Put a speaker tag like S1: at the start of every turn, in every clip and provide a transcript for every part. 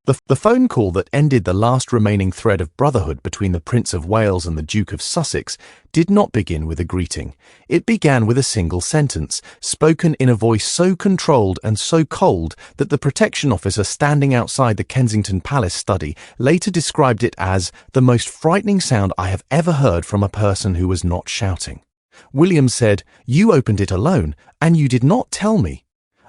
S1: The phone call that ended the last remaining thread of brotherhood between the Prince of Wales and the Duke of Sussex did not begin with a greeting. It began with a single sentence, spoken in a voice so controlled and so cold that the protection officer standing outside the Kensington Palace study later described it as the most frightening sound I have ever heard from a person who was not shouting. William said, "You opened it alone, and you did not tell me."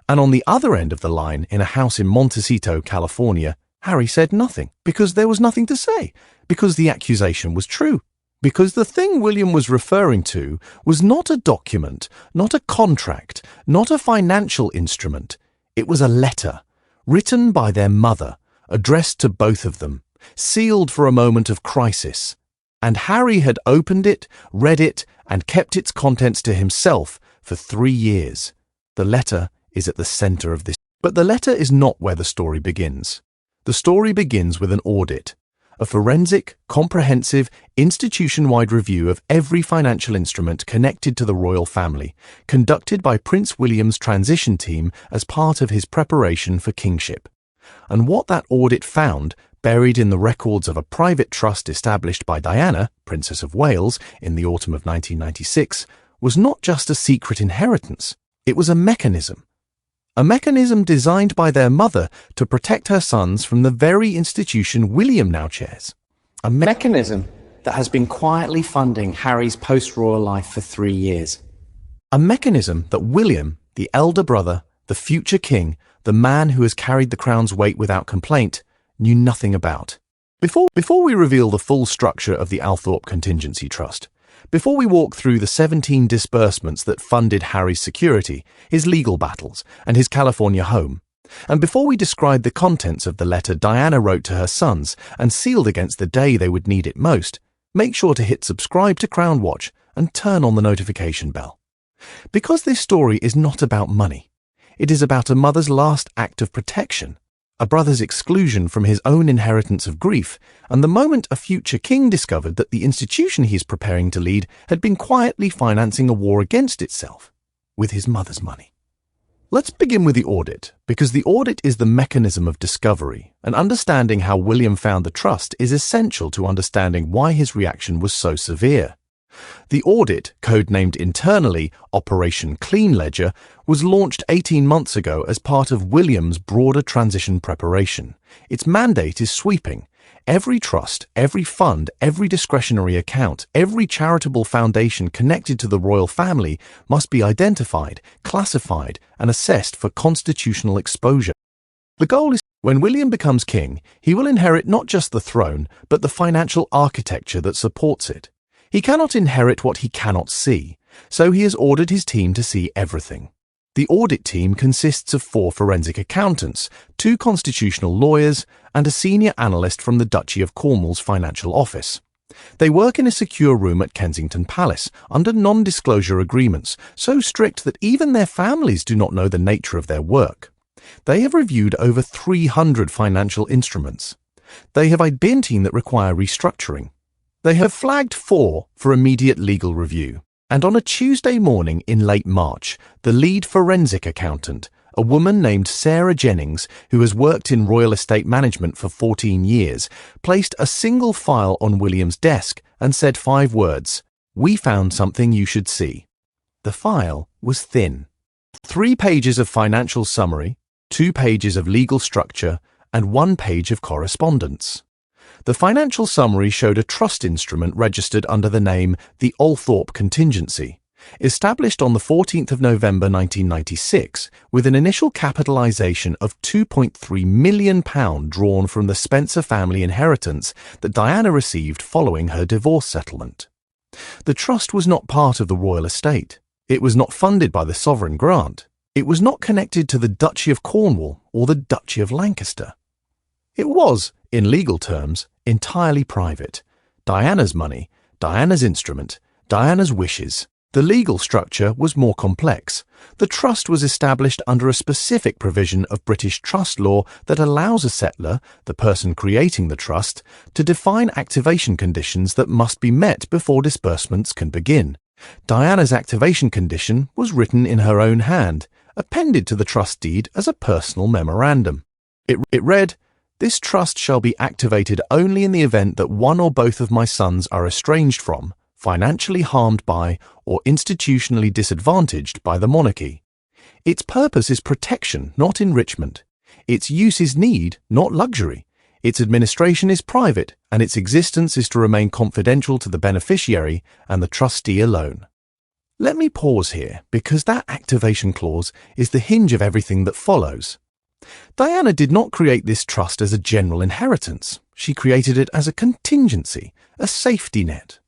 S1: And on the other end of the line, in a house in Montecito, California, Harry said nothing, because there was nothing to say, because the accusation was true, because the thing William was referring to was not a document, not a contract, not a financial instrument. It was a letter, written by their mother, addressed to both of them, sealed for a moment of crisis. And Harry had opened it, read it, and kept its contents to himself for 3 years. The letter is at the center of this. But the letter is not where the story begins. The story begins with an audit, a forensic, comprehensive, institution-wide review of every financial instrument connected to the royal family, conducted by Prince William's transition team as part of his preparation for kingship. And what that audit found, buried in the records of a private trust established by Diana, Princess of Wales, in the autumn of 1996, was not just a secret inheritance, it was a mechanism. A mechanism designed by their mother to protect her sons from the very institution William now chairs. A mechanism that has been quietly funding Harry's post-royal life for 3 years. A mechanism that William, the elder brother, the future king, the man who has carried the crown's weight without complaint, knew nothing about. Before we reveal the full structure of the Althorp Contingency Trust, before we walk through the 17 disbursements that funded Harry's security, his legal battles, and his California home, and before we describe the contents of the letter Diana wrote to her sons and sealed against the day they would need it most, make sure to hit subscribe to Crown Watch and turn on the notification bell. Because this story is not about money. It is about a mother's last act of protection, a brother's exclusion from his own inheritance of grief, and the moment a future king discovered that the institution he is preparing to lead had been quietly financing a war against itself, with his mother's money. Let's begin with the audit, because the audit is the mechanism of discovery, and understanding how William found the trust is essential to understanding why his reaction was so severe. The audit, codenamed internally Operation Clean Ledger, was launched 18 months ago as part of William's broader transition preparation. Its mandate is sweeping. Every trust, every fund, every discretionary account, every charitable foundation connected to the royal family must be identified, classified, and assessed for constitutional exposure. The goal is, when William becomes king, he will inherit not just the throne, but the financial architecture that supports it. He cannot inherit what he cannot see, so he has ordered his team to see everything. The audit team consists of 4 forensic accountants, 2 constitutional lawyers, and a senior analyst from the Duchy of Cornwall's financial office. They work in a secure room at Kensington Palace, under non-disclosure agreements, so strict that even their families do not know the nature of their work. They have reviewed over 300 financial instruments. They have identified a team that require restructuring. They have flagged 4 for immediate legal review, and on a Tuesday morning in late March, the lead forensic accountant, a woman named Sarah Jennings, who has worked in royal estate management for 14 years, placed a single file on William's desk and said 5 words, "We found something you should see." The file was thin. 3 pages of financial summary, 2 pages of legal structure, and 1 page of correspondence. The financial summary showed a trust instrument registered under the name the Althorp Contingency, established on the 14th of November 1996, with an initial capitalisation of £2.3 million drawn from the Spencer family inheritance that Diana received following her divorce settlement. The trust was not part of the royal estate. It was not funded by the sovereign grant. It was not connected to the Duchy of Cornwall or the Duchy of Lancaster. It was, in legal terms, entirely private. Diana's money, Diana's instrument, Diana's wishes. The legal structure was more complex. The trust was established under a specific provision of British trust law that allows a settlor, the person creating the trust, to define activation conditions that must be met before disbursements can begin. Diana's activation condition was written in her own hand, appended to the trust deed as a personal memorandum. It read, This trust shall be activated only in the event that one or both of my sons are estranged from, financially harmed by, or institutionally disadvantaged by the monarchy. Its purpose is protection, not enrichment. Its use is need, not luxury. Its administration is private, and its existence is to remain confidential to the beneficiary and the trustee alone. Let me pause here, because that activation clause is the hinge of everything that follows. Diana did not create this trust as a general inheritance. She created it as a contingency, a safety net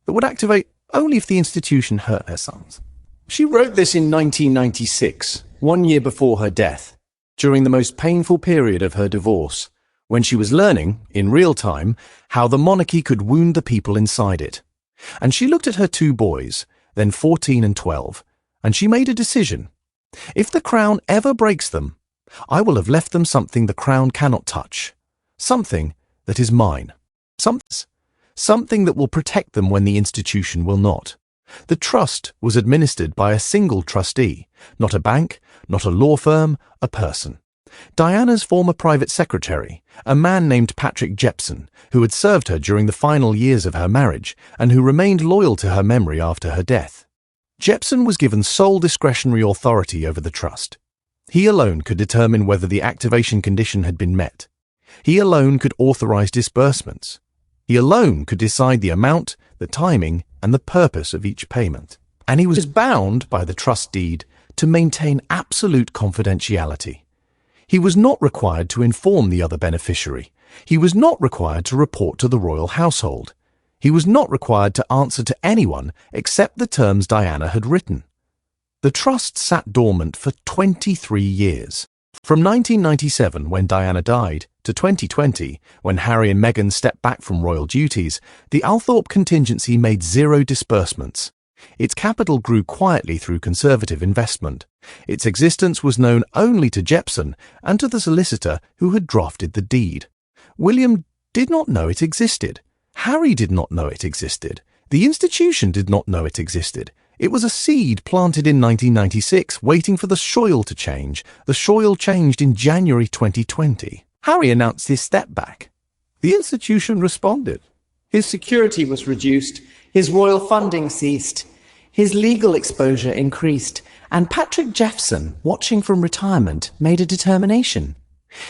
S1: that would activate only if the institution hurt her sons. She wrote this in 1996, 1 year before her death, during the most painful period of her divorce, when she was learning, in real time, how the monarchy could wound the people inside it. And she looked at her 2 boys, then 14 and 12, and she made a decision. If the crown ever breaks them, I will have left them something the crown cannot touch. Something that is mine. Something that will protect them when the institution will not. The trust was administered by a single trustee, not a bank, not a law firm, a person. Diana's former private secretary, a man named Patrick Jepson, who had served her during the final years of her marriage and who remained loyal to her memory after her death. Jepson was given sole discretionary authority over the trust. He alone could determine whether the activation condition had been met. He alone could authorize disbursements. He alone could decide the amount, the timing, and the purpose of each payment. And he was bound by the trust deed to maintain absolute confidentiality. He was not required to inform the other beneficiary. He was not required to report to the royal household. He was not required to answer to anyone except the terms Diana had written. The trust sat dormant for 23 years. From 1997, when Diana died, to 2020, when Harry and Meghan stepped back from royal duties, the Althorp contingency made 0 disbursements. Its capital grew quietly through conservative investment. Its existence was known only to Jepson and to the solicitor who had drafted the deed. William did not know it existed. Harry did not know it existed. The institution did not know it existed. It was a seed planted in 1996, waiting for the soil to change. The soil changed in January 2020. Harry announced his step back. The institution responded.
S2: His security was reduced, his royal funding ceased, his legal exposure increased, and Patrick Jepson, watching from retirement, made a determination.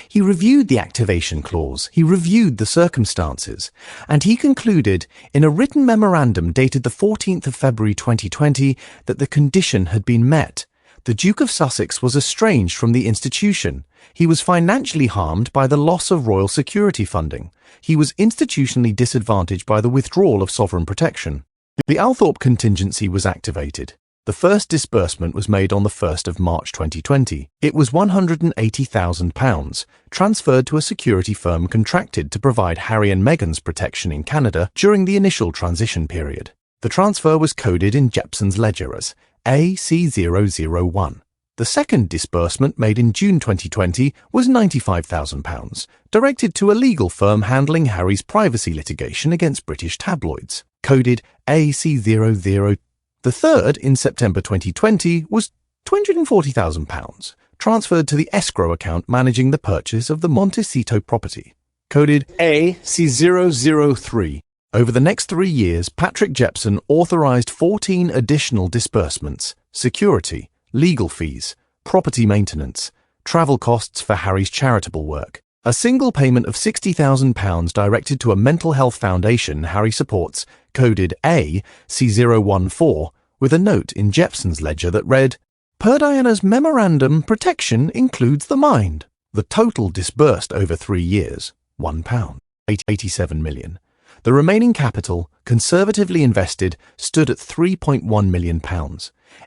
S2: He reviewed the activation clause, he reviewed the circumstances, and he concluded in a written memorandum dated the 14th of February 2020 that the condition had been met. The Duke of Sussex was estranged from the institution. He was financially harmed by the loss of royal security funding. He was institutionally disadvantaged by the withdrawal of sovereign protection. The Althorp contingency was activated. The first disbursement was made on the 1st of March 2020. It was £180,000, transferred to a security firm contracted to provide Harry and Meghan's protection in Canada during the initial transition period. The transfer was coded in Jepson's ledger as AC001. The second disbursement, made in June 2020, was £95,000, directed to a legal firm handling Harry's privacy litigation against British tabloids, coded AC00. The third, in September 2020, was £240,000, transferred to the escrow account managing the purchase of the Montecito property, coded AC003. Over the next 3 years, Patrick Jepson authorised 14 additional disbursements: security, legal fees, property maintenance, travel costs for Harry's charitable work. A single payment of £60,000 directed to a mental health foundation Harry supports, coded AC014, with a note in Jepson's ledger that read, "Per Diana's memorandum, protection includes the mind." The total disbursed over 3 years, £1, 87 million. The remaining capital, conservatively invested, stood at £3.1 million.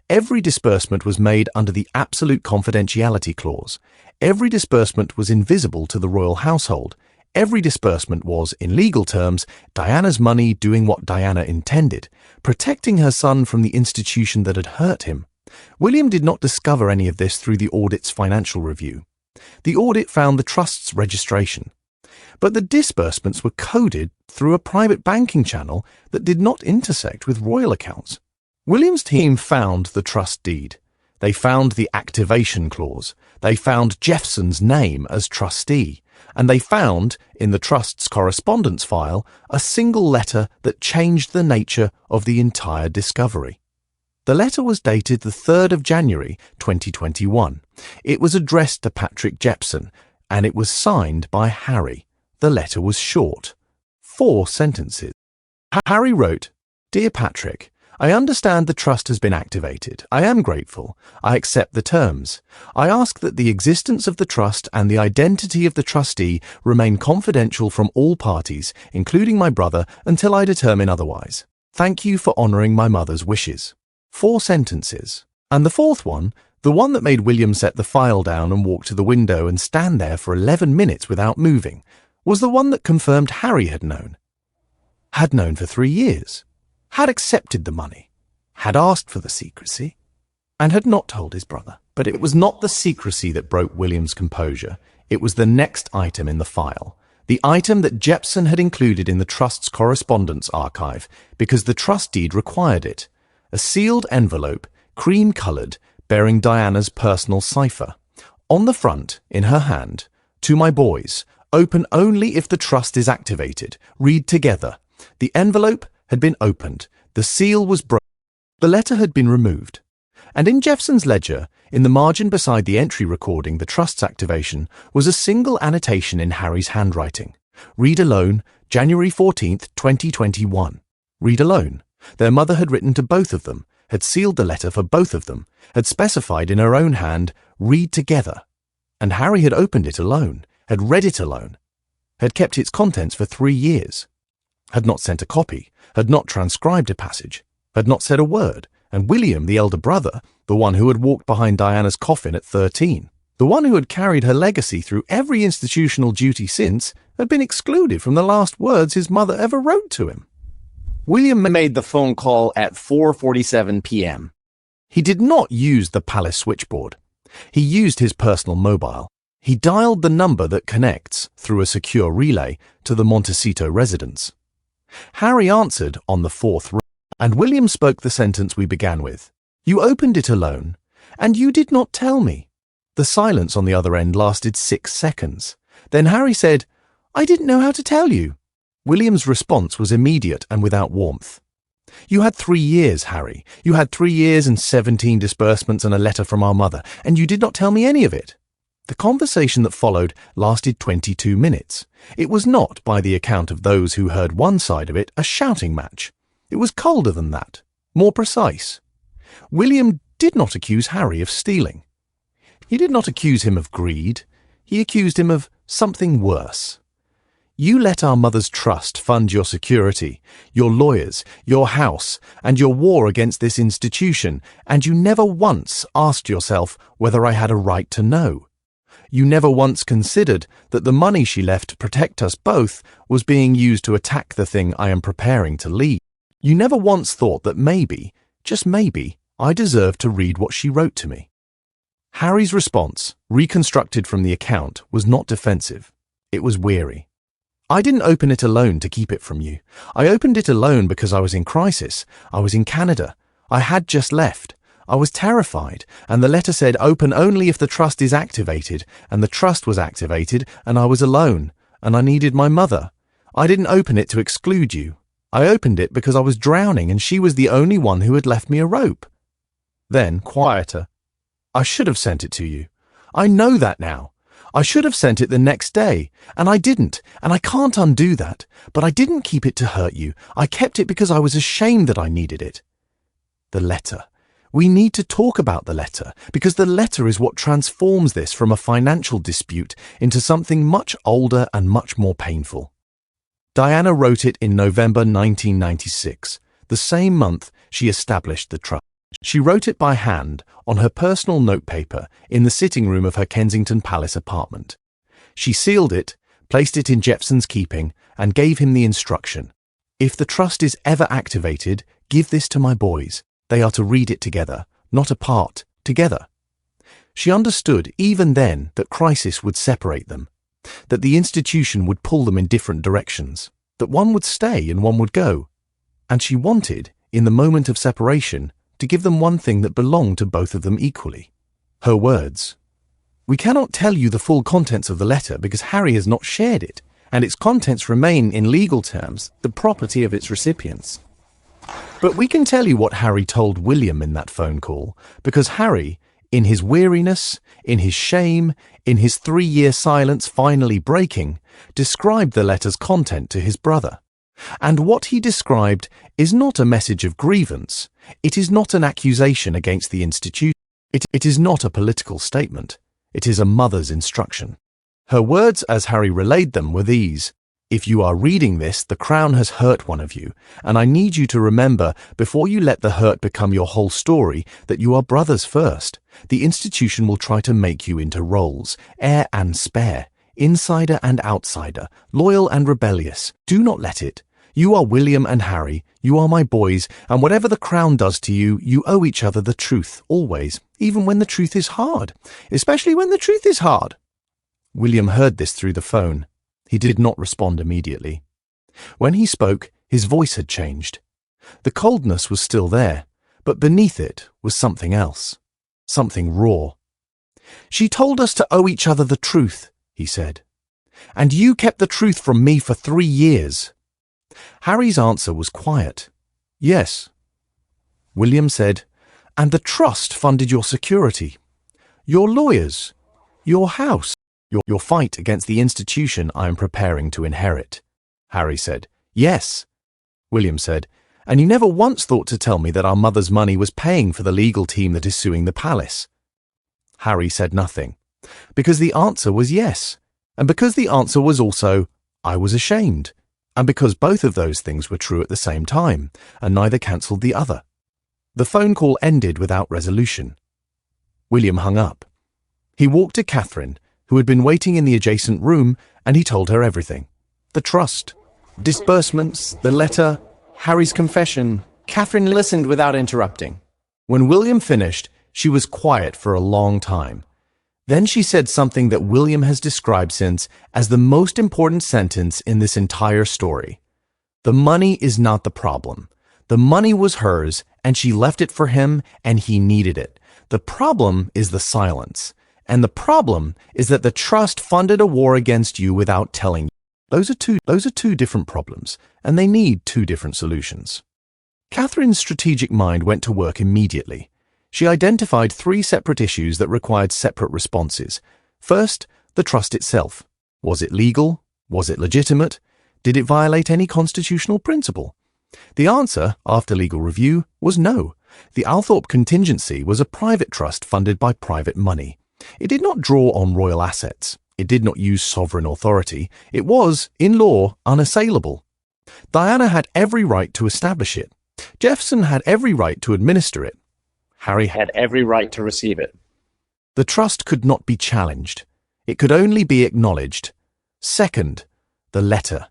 S2: Every disbursement was made under the absolute confidentiality clause. Every disbursement was invisible to the royal household. Every disbursement was, in legal terms, Diana's money doing what Diana intended, protecting her son from the institution that had hurt him. William did not discover any of this through the audit's financial review. The audit found the trust's registration. But the disbursements were coded through a private banking channel that did not intersect with royal accounts. William's team found the trust deed.
S1: They found the activation clause. They found Jeffson's name as trustee. And they found, in the trust's correspondence file, a single letter that changed the nature of the entire discovery. The letter was dated the 3rd of January 2021. It was addressed to Patrick Jepson, and it was signed by Harry. The letter was short. 4 sentences. Harry wrote, "Dear Patrick, I understand the trust has been activated. I am grateful. I accept the terms. I ask that the existence of the trust and the identity of the trustee remain confidential from all parties, including my brother, until I determine otherwise. Thank you for honouring my mother's wishes." 4 sentences. And the 4th one, the one that made William set the file down and walk to the window and stand there for 11 minutes without moving, was the one that confirmed Harry had known for 3 years, had accepted the money, had asked for the secrecy, and had not told his brother. But it was not the secrecy that broke William's composure. It was the next item in the file, the item that Jepson had included in the trust's correspondence archive because the trust deed required it, a sealed envelope, cream-coloured, bearing Diana's personal cipher. On the front, in her hand, "To my boys, open only if the trust is activated. Read together." The envelope had been opened. The seal was broken. The letter had been removed. And in Jeffson's ledger, in the margin beside the entry recording the trust's activation, was a single annotation in Harry's handwriting. "Read alone, January 14th, 2021. Read alone. Their mother had written to both of them, had sealed the letter for both of them, had specified in her own hand, "Read together." And Harry had opened it alone, had read it alone, had kept its contents for 3 years, had not sent a copy, had not transcribed a passage, had not said a word. And William, the elder brother, the one who had walked behind Diana's coffin at 13, the one who had carried her legacy through every institutional duty since, had been excluded from the last words his mother ever wrote to him. William made the phone call at 4:47 p.m. He did not use the palace switchboard. He used his personal mobile. He dialed the number that connects, through a secure relay, to the Montecito residence. Harry answered on the 4th ring, and William spoke the sentence we began with. "You opened it alone, and you did not tell me." The silence on the other end lasted 6 seconds. Then Harry said, "I didn't know how to tell you." William's response was immediate and without warmth. "You had 3 years, Harry. You had 3 years and 17 disbursements and a letter from our mother, and you did not tell me any of it." The conversation that followed lasted 22 minutes. It was not, by the account of those who heard one side of it, a shouting match. It was colder than that, more precise. William did not accuse Harry of stealing. He did not accuse him of greed. He accused him of something worse. "You let our mother's trust fund your security, your lawyers, your house, and your war against this institution, and you never once asked yourself whether I had a right to know. You never once considered that the money she left to protect us both was being used to attack the thing I am preparing to lead. You never once thought that maybe, just maybe, I deserved to read what she wrote to me." Harry's response, reconstructed from the account, was not defensive. It was weary. "I didn't open it alone to keep it from you. I opened it alone because I was in crisis. I was in Canada. I had just left. I was terrified, and the letter said open only if the trust is activated, and the trust was activated, and I was alone, and I needed my mother. I didn't open it to exclude you. I opened it because I was drowning, and she was the only one who had left me a rope." Then, quieter, "I should have sent it to you. I know that now. I should have sent it the next day, and I didn't, and I can't undo that. But I didn't keep it to hurt you. I kept it because I was ashamed that I needed it." The letter. We need to talk about the letter, because the letter is what transforms this from a financial dispute into something much older and much more painful. Diana wrote it in November 1996, the same month she established the trust. She wrote it by hand on her personal notepaper in the sitting room of her Kensington Palace apartment. She sealed it, placed it in Jepson's keeping, and gave him the instruction, "If the trust is ever activated, give this to my boys. They are to read it together, not apart, together." She understood even then that crisis would separate them, that the institution would pull them in different directions, that one would stay and one would go. And she wanted, in the moment of separation, to give them one thing that belonged to both of them equally. Her words. "We cannot tell you the full contents of the letter because Harry has not shared it, and its contents remain, in legal terms, the property of its recipients. But we can tell you what Harry told William in that phone call, because Harry, in his weariness, in his shame, in his 3-year silence finally breaking, described the letter's content to his brother. And what he described is not a message of grievance. It is not an accusation against the institution. It is not a political statement. It is a mother's instruction. Her words as Harry relayed them were these: "If you are reading this, the Crown has hurt one of you, and I need you to remember, before you let the hurt become your whole story, that you are brothers first. The institution will try to make you into roles, heir and spare, insider and outsider, loyal and rebellious. Do not let it. You are William and Harry, you are my boys, and whatever the Crown does to you, you owe each other the truth, always, even when the truth is hard, especially when the truth is hard." William heard this through the phone. He did not respond immediately. When he spoke, his voice had changed. The coldness was still there, but beneath it was something else, something raw. "She told us to owe each other the truth," he said. "And you kept the truth from me for 3 years." Harry's answer was quiet. "Yes." William said, "And the trust funded your security, your lawyers, your house, your fight against the institution I am preparing to inherit." Harry said, "Yes." William said, "And you never once thought to tell me that our mother's money was paying for the legal team that is suing the palace." Harry said nothing, because the answer was yes, and because the answer was also, "I was ashamed," and because both of those things were true at the same time, and neither cancelled the other. The phone call ended without resolution. William hung up. He walked to Catherine, who had been waiting in the adjacent room, and he told her everything. The trust, disbursements, the letter, Harry's confession. Catherine listened without interrupting. When William finished, she was quiet for a long time. Then she said something that William has described since as the most important sentence in this entire story. "The money is not the problem. The money was hers, and she left it for him, and he needed it. The problem is the silence. And the problem is that the trust funded a war against you without telling you. Those are two different problems, and they need 2 different solutions." Catherine's strategic mind went to work immediately. She identified 3 separate issues that required separate responses. First, the trust itself. Was it legal? Was it legitimate? Did it violate any constitutional principle? The answer, after legal review, was no. The Althorp contingency was a private trust funded by private money. It did not draw on royal assets. It did not use sovereign authority. It was, in law, unassailable. Diana had every right to establish it. Jefferson had every right to administer it. Harry had every right to receive it. The trust could not be challenged. It could only be acknowledged. Second, the letter.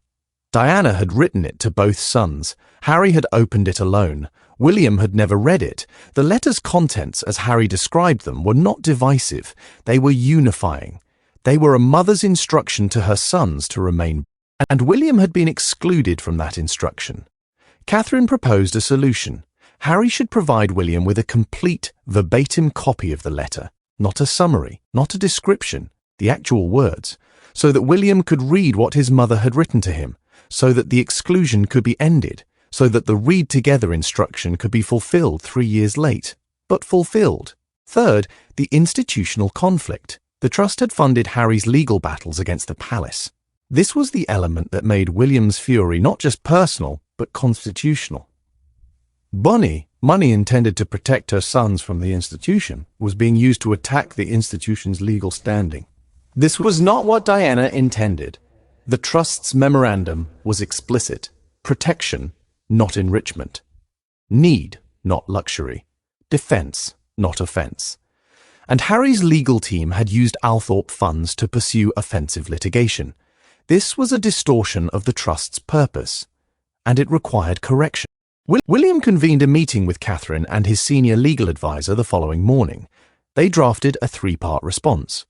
S1: Diana had written it to both sons. Harry had opened it alone. William had never read it. The letter's contents, as Harry described them, were not divisive. They were unifying. They were a mother's instruction to her sons to remain, and William had been excluded from that instruction. Catherine proposed a solution. Harry should provide William with a complete, verbatim copy of the letter, not a summary, not a description, the actual words, so that William could read what his mother had written to him, so that the exclusion could be ended, so that the read together instruction could be fulfilled 3 years late, but fulfilled. Third, the institutional conflict. The trust had funded Harry's legal battles against the palace. This was the element that made William's fury not just personal, but constitutional. Money intended to protect her sons from the institution, was being used to attack the institution's legal standing. This was not what Diana intended. The trust's memorandum was explicit. Protection, not enrichment. Need, not luxury. Defense, not offense. And Harry's legal team had used Althorp funds to pursue offensive litigation. This was a distortion of the trust's purpose, and it required correction. William convened a meeting with Catherine and his senior legal advisor the following morning. They drafted a 3-part response.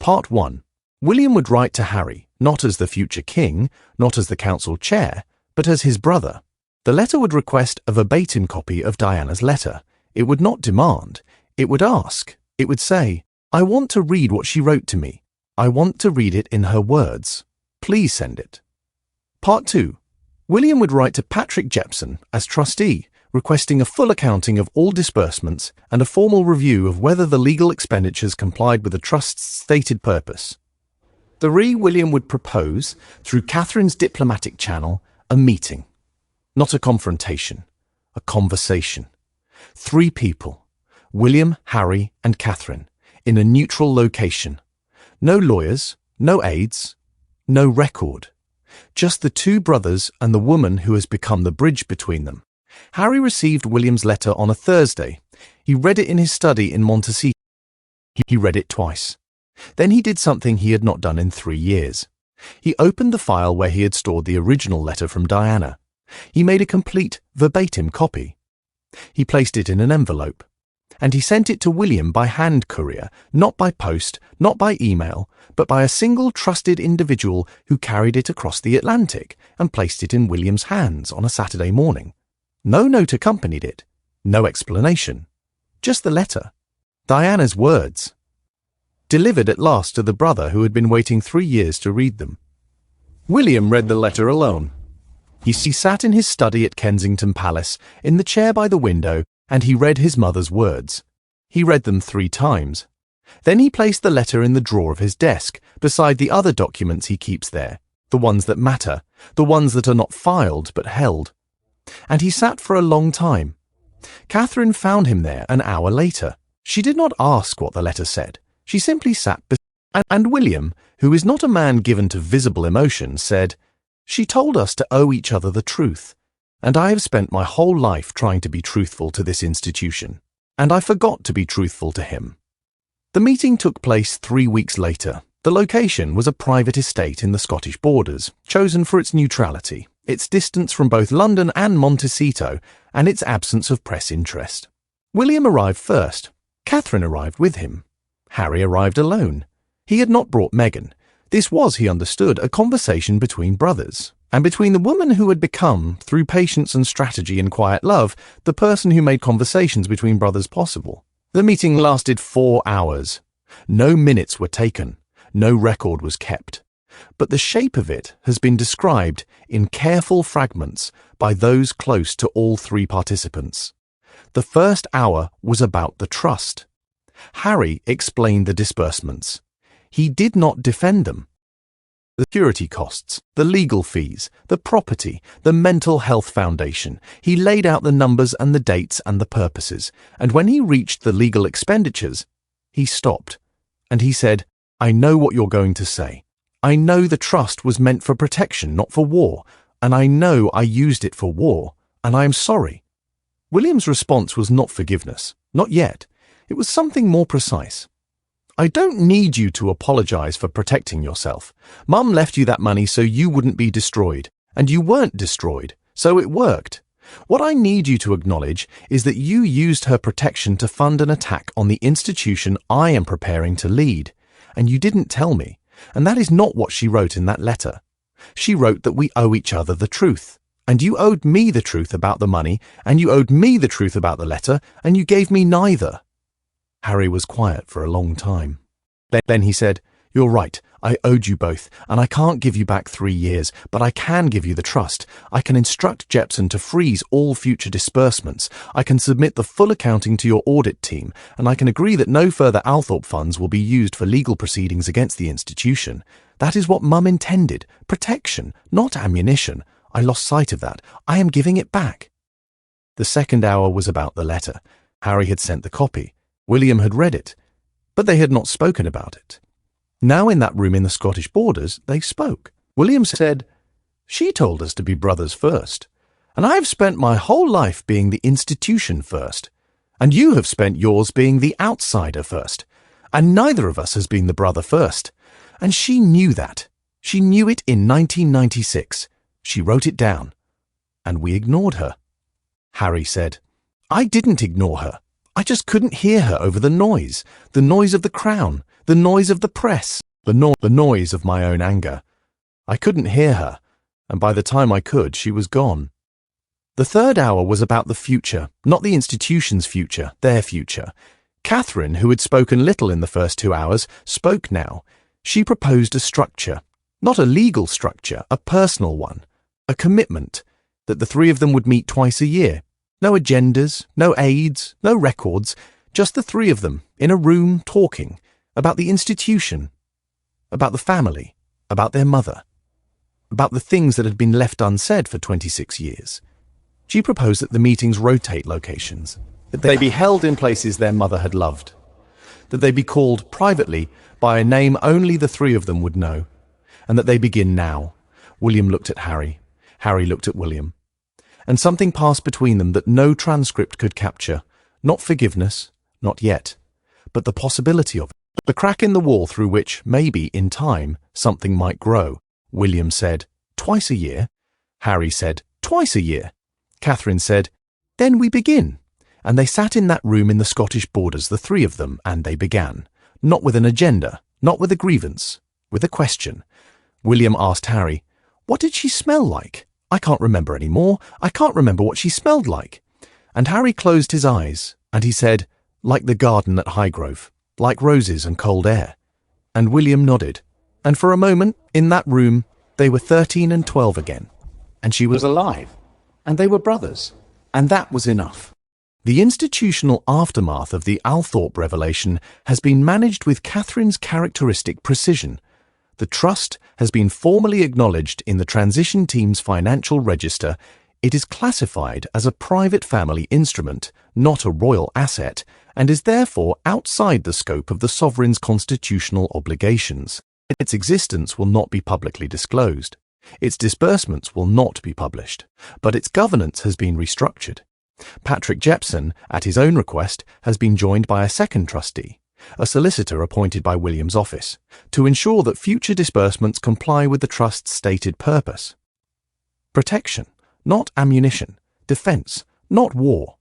S1: Part 1. William would write to Harry, not as the future king, not as the council chair, but as his brother. The letter would request a verbatim copy of Diana's letter. It would not demand. It would ask. It would say, I want to read what she wrote to me. I want to read it in her words. Please send it. Part 2. William would write to Patrick Jepson as trustee, requesting a full accounting of all disbursements and a formal review of whether the legal expenditures complied with the trust's stated purpose. 3. William would propose, through Catherine's diplomatic channel, a meeting. Not a confrontation, a conversation. 3 people, William, Harry, and Catherine, in a neutral location. No lawyers, no aides, no record. Just the 2 brothers and the woman who has become the bridge between them. Harry received William's letter on a Thursday. He read it in his study in Montecito. He read it twice. Then he did something he had not done in 3 years. He opened the file where he had stored the original letter from Diana. He made a complete, verbatim copy. He placed it in an envelope. And he sent it to William by hand courier, not by post, not by email, but by a single trusted individual who carried it across the Atlantic and placed it in William's hands on a Saturday morning. No note accompanied it, no explanation, just the letter. Diana's words. Delivered at last to the brother who had been waiting 3 years to read them. William read the letter alone. He sat in his study at Kensington Palace, in the chair by the window, and he read his mother's words. He read them 3 times. Then he placed the letter in the drawer of his desk, beside the other documents he keeps there, the ones that matter, the ones that are not filed but held. And he sat for a long time. Catherine found him there an hour later. She did not ask what the letter said. She simply sat and William, who is not a man given to visible emotion, said, She told us to owe each other the truth. And I have spent my whole life trying to be truthful to this institution, and I forgot to be truthful to him. The meeting took place 3 weeks later. The location was a private estate in the Scottish borders, chosen for its neutrality, its distance from both London and Montecito, and its absence of press interest. William arrived first. Catherine arrived with him. Harry arrived alone. He had not brought Meghan. This was, he understood, a conversation between brothers, and between the woman who had become, through patience and strategy and quiet love, the person who made conversations between brothers possible. The meeting lasted 4 hours. No minutes were taken. No record was kept. But the shape of it has been described in careful fragments by those close to all 3 participants. The first hour was about the trust. Harry explained the disbursements. He did not defend them. The security costs, the legal fees, the property, the mental health foundation. He laid out the numbers and the dates and the purposes, and when he reached the legal expenditures, he stopped, and he said, I know what you're going to say. I know the trust was meant for protection, not for war, and I know I used it for war, and I am sorry. William's response was not forgiveness, not yet. It was something more precise. I don't need you to apologize for protecting yourself. Mum left you that money so you wouldn't be destroyed, and you weren't destroyed, so it worked. What I need you to acknowledge is that you used her protection to fund an attack on the institution I am preparing to lead, and you didn't tell me, and that is not what she wrote in that letter. She wrote that we owe each other the truth, and you owed me the truth about the money, and you owed me the truth about the letter, and you gave me neither. Harry was quiet for a long time. Then he said, You're right, I owed you both, and I can't give you back 3 years, but I can give you the trust. I can instruct Jepson to freeze all future disbursements. I can submit the full accounting to your audit team, and I can agree that no further Althorp funds will be used for legal proceedings against the institution. That is what Mum intended, protection, not ammunition. I lost sight of that. I am giving it back. The second hour was about the letter. Harry had sent the copy. William had read it, but they had not spoken about it. Now in that room in the Scottish borders, they spoke. William said, She told us to be brothers first, and I have spent my whole life being the institution first, and you have spent yours being the outsider first, and neither of us has been the brother first. And she knew that. She knew it in 1996. She wrote it down, and we ignored her. Harry said, I didn't ignore her. I just couldn't hear her over the noise of the Crown, the noise of the press, the noise of my own anger. I couldn't hear her, and by the time I could, she was gone. The third hour was about the future, not the institution's future, their future. Catherine, who had spoken little in the first 2 hours, spoke now. She proposed a structure, not a legal structure, a personal one, a commitment, that the three of them would meet twice a year. No agendas, no aides, no records, just the three of them in a room talking about the institution, about the family, about their mother, about the things that had been left unsaid for 26 years. She proposed that the meetings rotate locations, that they be held in places their mother had loved, that they be called privately by a name only the three of them would know, and that they begin now. William looked at Harry. Harry looked at William. And something passed between them that no transcript could capture. Not forgiveness, not yet, but the possibility of it. The crack in the wall through which, maybe, in time, something might grow. William said, "Twice a year." Harry said, "Twice a year." Catherine said, "Then we begin." And they sat in that room in the Scottish borders, the three of them, and they began. Not with an agenda, not with a grievance, with a question. William asked Harry, "What did she smell like? I can't remember any more. I can't remember what she smelled like." And Harry closed his eyes, and he said, "Like the garden at Highgrove, like roses and cold air." And William nodded. And for a moment, in that room, they were 13 and 12 again. And she was alive. And they were brothers. And that was enough. The institutional aftermath of the Althorpe revelation has been managed with Catherine's characteristic precision. The trust has been formally acknowledged in the transition team's financial register. It is classified as a private family instrument, not a royal asset, and is therefore outside the scope of the sovereign's constitutional obligations. Its existence will not be publicly disclosed. Its disbursements will not be published, but its governance has been restructured. Patrick Jepson, at his own request, has been joined by a second trustee, a solicitor appointed by William's office, to ensure that future disbursements comply with the trust's stated purpose. Protection, not ammunition. Defence, not war.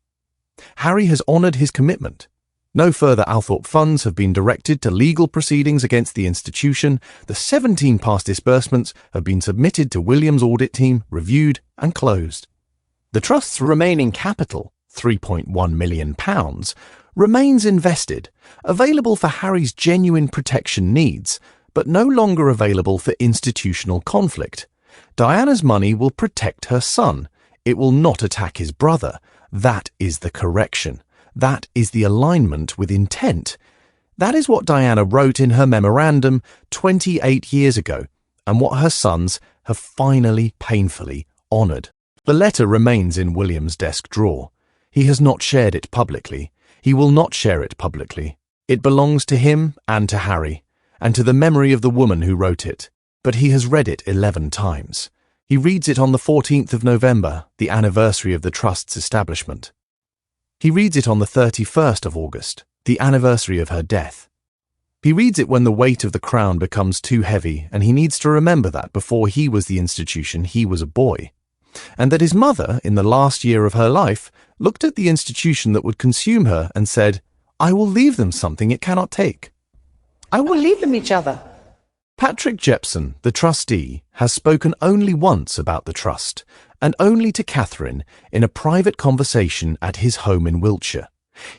S1: Harry has honoured his commitment. No further Althorpe funds have been directed to legal proceedings against the institution. The 17 past disbursements have been submitted to William's audit team, reviewed and closed. The trust's remaining capital, £3.1 million, remains invested, available for Harry's genuine protection needs, but no longer available for institutional conflict. Diana's money will protect her son. It will not attack his brother. That is the correction. That is the alignment with intent. That is what Diana wrote in her memorandum 28 years ago, and what her sons have finally, painfully honoured. The letter remains in William's desk drawer. He has not shared it publicly. He will not share it publicly. It belongs to him and to Harry, and to the memory of the woman who wrote it. But he has read it 11 times. He reads it on the 14th of November, the anniversary of the Trust's establishment. He reads it on the 31st of August, the anniversary of her death. He reads it when the weight of the crown becomes too heavy, and he needs to remember that before he was the institution, he was a boy. And that his mother, in the last year of her life, looked at the institution that would consume her and said, "I will leave them something it cannot take.
S2: I will leave them each other."
S1: Patrick Jepson, the trustee, has spoken only once about the trust, and only to Catherine in a private conversation at his home in Wiltshire.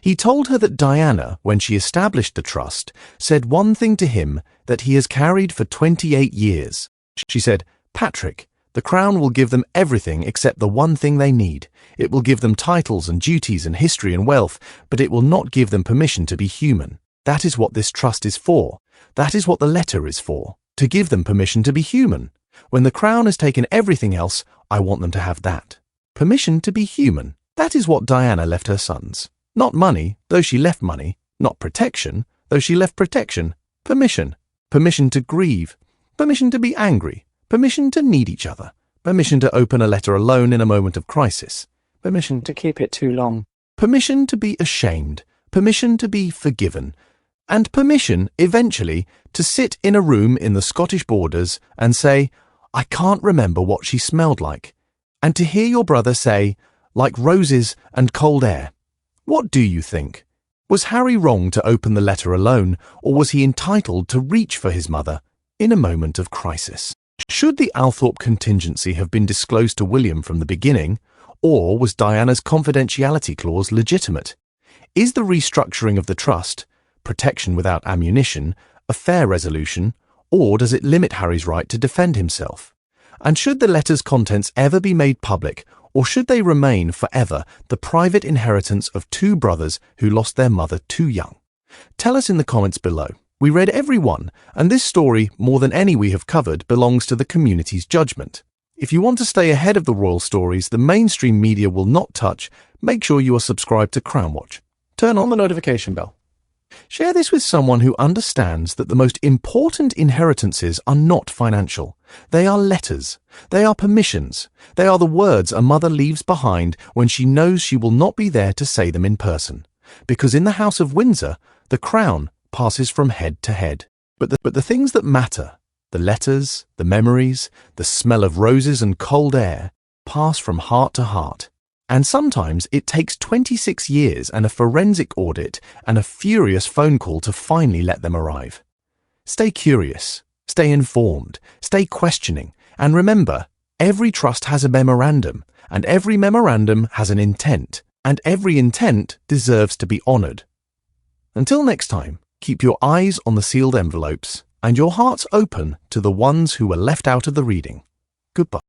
S1: He told her that Diana, when she established the trust, said one thing to him that he has carried for 28 years. She said, "Patrick, the Crown will give them everything except the one thing they need. It will give them titles and duties and history and wealth, but it will not give them permission to be human. That is what this trust is for. That is what the letter is for, to give them permission to be human. When the Crown has taken everything else, I want them to have that. Permission to be human. That is what Diana left her sons. Not money, though she left money. Not protection, though she left protection. Permission. Permission to grieve. Permission to be angry. Permission to need each other. Permission to open a letter alone in a moment of crisis. Permission
S2: To keep it too long.
S1: Permission to be ashamed. Permission to be forgiven. And permission, eventually, to sit in a room in the Scottish borders and say, "I can't remember what she smelled like." And to hear your brother say, "Like roses and cold air." What do you think? Was Harry wrong to open the letter alone, or was he entitled to reach for his mother in a moment of crisis? Should the Althorpe contingency have been disclosed to William from the beginning, Or was Diana's confidentiality clause legitimate? Is the restructuring of the trust, protection without ammunition, a fair resolution, or does it limit Harry's right to defend himself? And should the letter's contents ever be made public, or should they remain forever the private inheritance of two brothers who lost their mother too young? Tell us in the comments below. We read every one, and this story, more than any we have covered, belongs to the community's judgment. If you want to stay ahead of the royal stories the mainstream media will not touch, make sure you are subscribed to Crownwatch. Turn on the notification bell. Share this with someone who understands that the most important inheritances are not financial. They are letters. They are permissions. They are the words a mother leaves behind when she knows she will not be there to say them in person. Because in the House of Windsor, the crown passes from head to head. But the things that matter, the letters, the memories, the smell of roses and cold air, pass from heart to heart. And sometimes it takes 26 years and a forensic audit and a furious phone call to finally let them arrive. Stay curious, stay informed, stay questioning, and remember, every trust has a memorandum, and every memorandum has an intent, and every intent deserves to be honoured. Until next time, keep your eyes on the sealed envelopes and your hearts open to the ones who were left out of the reading. Goodbye.